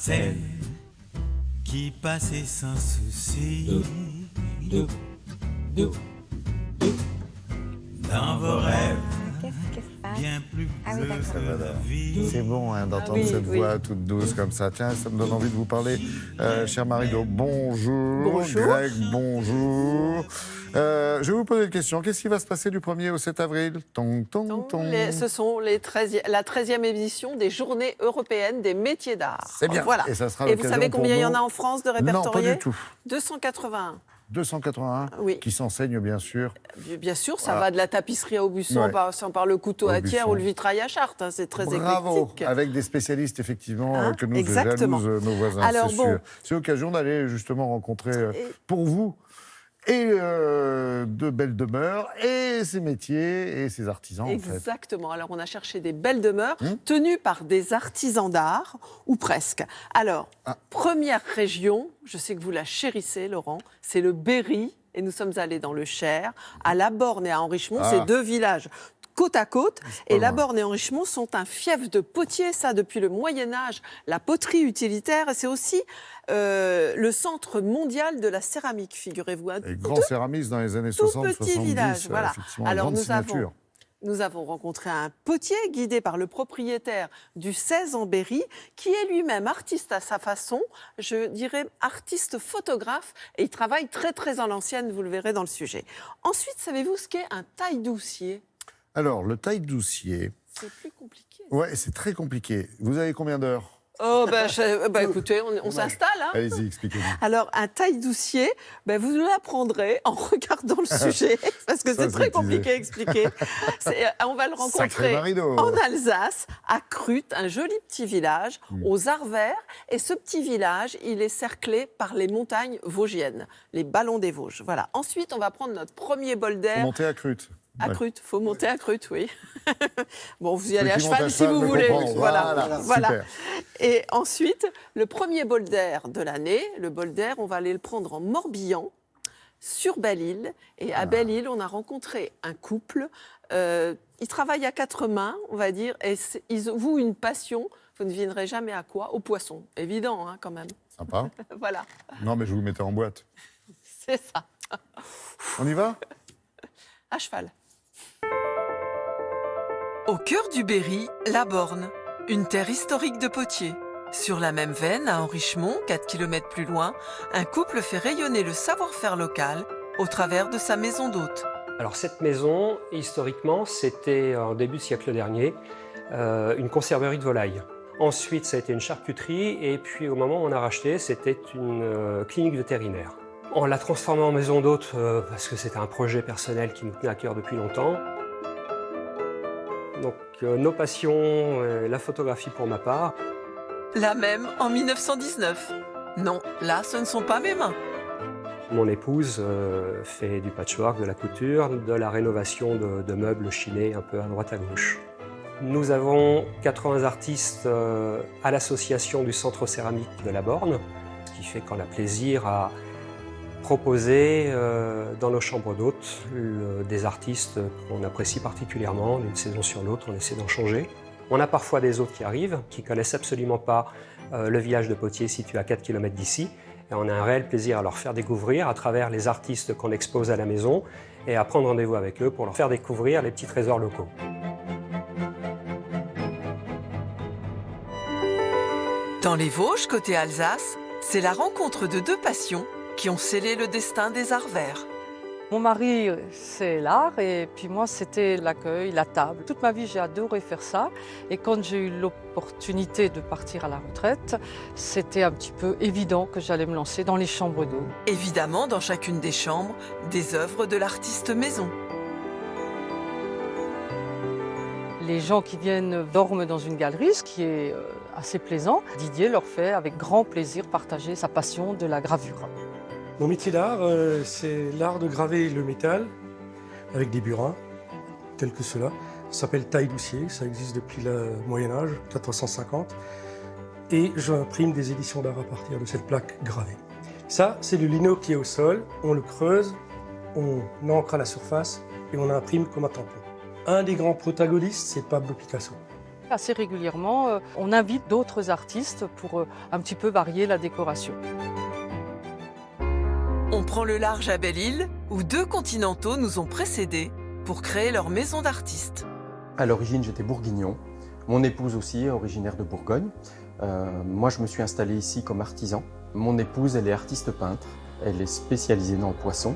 celle qui passait sans souci dans vos rêves. Bien plus bleu que la vie. C'est bon d'entendre cette voix toute douce comme ça. Tiens, ça me donne envie de vous parler. Cher Marido, bonjour. Bonjour. Greg, bonjour. Je vais vous poser une question. Qu'est-ce qui va se passer du 1er au 7 avril? Ce sont la 13e édition des Journées européennes des métiers d'art. C'est bien. Voilà. Et ça sera Et vous savez l'occasion combien il y pour en a nous- en France de répertoriés? Non, pas du tout. 281. 281 Oui. qui s'enseignent, bien sûr. Bien sûr, ça Voilà. va de la tapisserie à Aubusson, Ouais. en passant par le couteau à tiers Aubusson. ou le vitrail à Chartres. Hein, c'est très Bravo, éclectique. avec des spécialistes, effectivement, Hein, que nous exactement. jalousent nos voisins, Alors, c'est bon. sûr. C'est l'occasion d'aller justement rencontrer, Et- pour vous, et de belles demeures, et ces métiers, et ces artisans, en fait. Exactement. Alors, on a cherché des belles demeures tenues par des artisans d'art, ou presque. Alors, première région, je sais que vous la chérissez, Laurent, c'est le Berry. Et nous sommes allés dans le Cher, à La Borne et à Henrichemont, ces deux villages côte à côte. Et La Borne et Henrichemont sont un fief de potiers, ça, depuis le Moyen-Âge. La poterie utilitaire, et c'est aussi le centre mondial de la céramique, figurez-vous. Un Et grand céramiste dans les années tout 60, petit 70, village, voilà. effectivement, Alors, grande signature. Nous avons rencontré un potier guidé par le propriétaire du 16 en Berry, qui est lui-même artiste à sa façon, je dirais artiste photographe, et il travaille très très à l'ancienne, vous le verrez dans le sujet. Ensuite, savez-vous ce qu'est un taille-doucier? Alors, le taille-doucier, C'est plus compliqué. ouais, c'est très compliqué. Vous avez combien d'heures? Oh, écoutez, on s'installe. Hein. Allez-y, expliquez-nous. Alors, un taille-doucier, vous l'apprendrez en regardant le sujet, parce que Ça, c'est très c'est compliqué teasé. à expliquer. On va le Sacré rencontrer Marido. en Alsace, à Crute, un joli petit village, aux Arvers. Et ce petit village, il est cerclé par les montagnes vosgiennes, les Ballons des Vosges. Voilà. Ensuite, on va prendre notre premier bol Faut d'air. monter à Crute. À Ouais. Crute, faut monter à Crute, oui. Bon, vous y allez Ceux à qui montent cheval à si cheval vous me voulez. comprendront. Voilà, super. Et ensuite, le premier bol d'air de l'année, le bol d'air, on va aller le prendre en Morbihan, sur Belle-Île. Et à Belle-Île, on a rencontré un couple. Ils travaillent à quatre mains, on va dire, et ils vouent une passion. Vous ne devinerez jamais à quoi? Au poisson. Évident, hein, quand même. Sympa. Voilà, Non, mais je vous mettais en boîte. c'est ça. On y va? À cheval. Au cœur du Berry, La Borne, une terre historique de potiers. Sur la même veine, à Henrichemont, 4 km plus loin, un couple fait rayonner le savoir-faire local au travers de sa maison d'hôte. Alors cette maison, historiquement, c'était en début de siècle dernier une conserverie de volailles. Ensuite, ça a été une charcuterie et puis au moment où on a racheté, c'était une clinique vétérinaire. On l'a transformée en maison d'hôte parce que c'était un projet personnel qui nous tenait à cœur depuis longtemps. Donc nos passions, la photographie pour ma part. La même en 1919. Non, là, ce ne sont pas mes mains. Mon épouse fait du patchwork, de la couture, de la rénovation de meubles chinés un peu à droite à gauche. Nous avons 80 artistes à l'association du Centre céramique de La Borne, ce qui fait qu'on a plaisir à proposer dans nos chambres d'hôtes des artistes qu'on apprécie particulièrement. D'une saison sur l'autre, on essaie d'en changer. On a parfois des hôtes qui arrivent, qui ne connaissent absolument pas le village de Potiers situé à 4 km d'ici. Et on a un réel plaisir à leur faire découvrir à travers les artistes qu'on expose à la maison et à prendre rendez-vous avec eux pour leur faire découvrir les petits trésors locaux. Dans les Vosges, côté Alsace, c'est la rencontre de deux passions qui ont scellé le destin des Arvers. Mon mari, c'est l'art et puis moi, c'était l'accueil, la table. Toute ma vie, j'ai adoré faire ça. Et quand j'ai eu l'opportunité de partir à la retraite, c'était un petit peu évident que j'allais me lancer dans les chambres d'eau. Évidemment, dans chacune des chambres, des œuvres de l'artiste maison. Les gens qui viennent dorment dans une galerie, ce qui est assez plaisant. Didier leur fait avec grand plaisir partager sa passion de la gravure. Mon métier d'art, c'est l'art de graver le métal avec des burins, tels que cela. Ça s'appelle taille-doucier, ça existe depuis le Moyen-Âge, 1450. Et j'imprime des éditions d'art à partir de cette plaque gravée. Ça, c'est le lino qui est au sol, on le creuse, on ancre à la surface et on imprime comme un tampon. Un des grands protagonistes, c'est Pablo Picasso. Assez régulièrement, on invite d'autres artistes pour un petit peu varier la décoration. On prend le large à Belle-Île, où 2 continentaux nous ont précédés pour créer leur maison d'artistes. À l'origine, j'étais bourguignon. Mon épouse aussi est originaire de Bourgogne. Moi, je me suis installé ici comme artisan. Mon épouse, elle est artiste peintre. Elle est spécialisée dans le poisson.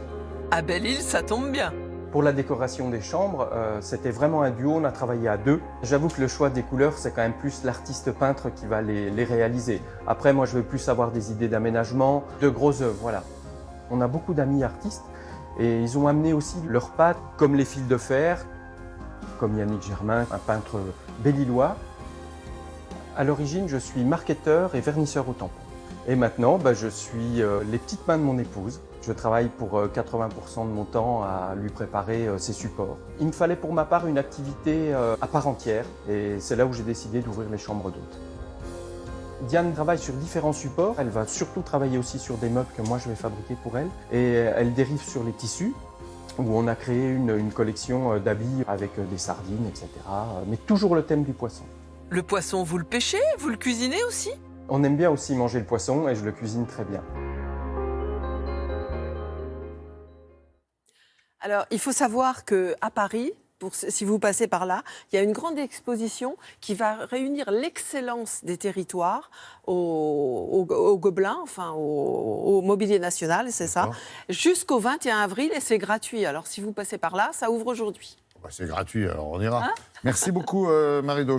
À Belle-Île, ça tombe bien. Pour la décoration des chambres, c'était vraiment un duo, on a travaillé à 2. J'avoue que le choix des couleurs, c'est quand même plus l'artiste peintre qui va les réaliser. Après, moi, je veux plus avoir des idées d'aménagement, de grosses œuvres, voilà. On a beaucoup d'amis artistes et ils ont amené aussi leurs pattes, comme les fils de fer, comme Yannick Germain, un peintre bellilois. À l'origine, je suis marketeur et vernisseur au tampon. Et maintenant, je suis les petites mains de mon épouse. Je travaille pour 80% de mon temps à lui préparer ses supports. Il me fallait pour ma part une activité à part entière et c'est là où j'ai décidé d'ouvrir les chambres d'hôtes. Diane travaille sur différents supports. Elle va surtout travailler aussi sur des meubles que moi je vais fabriquer pour elle. Et elle dérive sur les tissus, où on a créé une collection d'habits avec des sardines, etc. Mais toujours le thème du poisson. Le poisson, vous le pêchez? Vous le cuisinez aussi? On aime bien aussi manger le poisson et je le cuisine très bien. Alors, il faut savoir qu'à Paris, si vous passez par là, il y a une grande exposition qui va réunir l'excellence des territoires au Gobelin, enfin au Mobilier National, c'est ça, jusqu'au 21 avril et c'est gratuit. Alors, si vous passez par là, ça ouvre aujourd'hui. C'est gratuit, alors on ira. Merci beaucoup, Marie-Do.